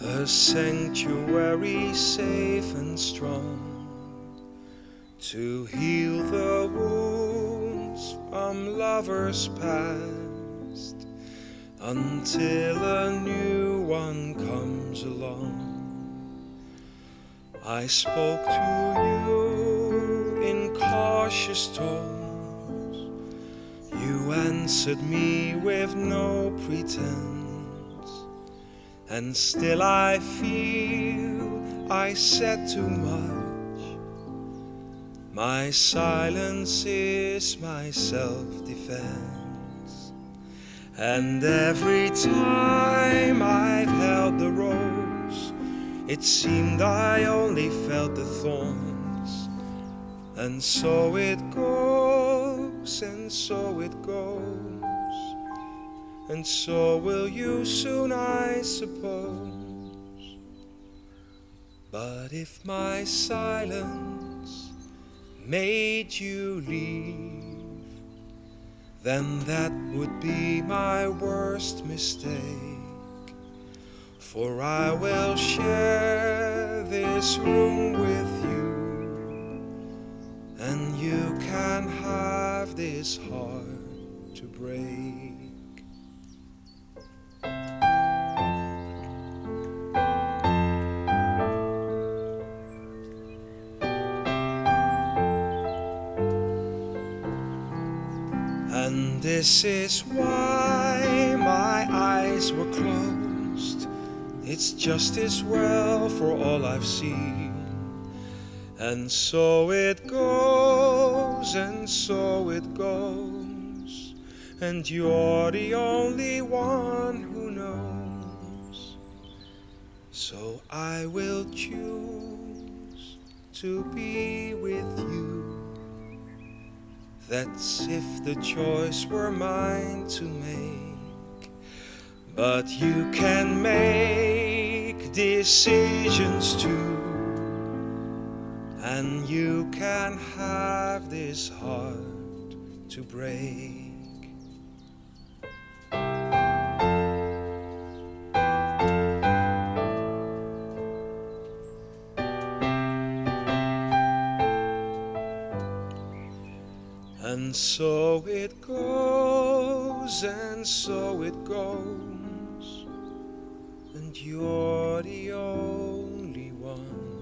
a sanctuary safe and strong, to heal the wounds from lovers past, until a new one comes along. I spoke to you in cautious tones, you answered me with no pretense, and still I feel I said too much. My silence is my self-defense, and every time I've held the rose, it seemed I only felt the thorns. And so it goes, and so it goes, and so will you soon, I suppose. But if my silence made you leave, then that would be my worst mistake. For I will share this room with you, and you can have this heart to break. And this is why my eyes were closed. It's just as well for all I've seen. And so it goes, and so it goes, and you're the only one who knows. So I will choose to be with you. That's if the choice were mine to make. But you can make decisions too, and you can have this heart to break. And so it goes, and so it goes, and you're the only one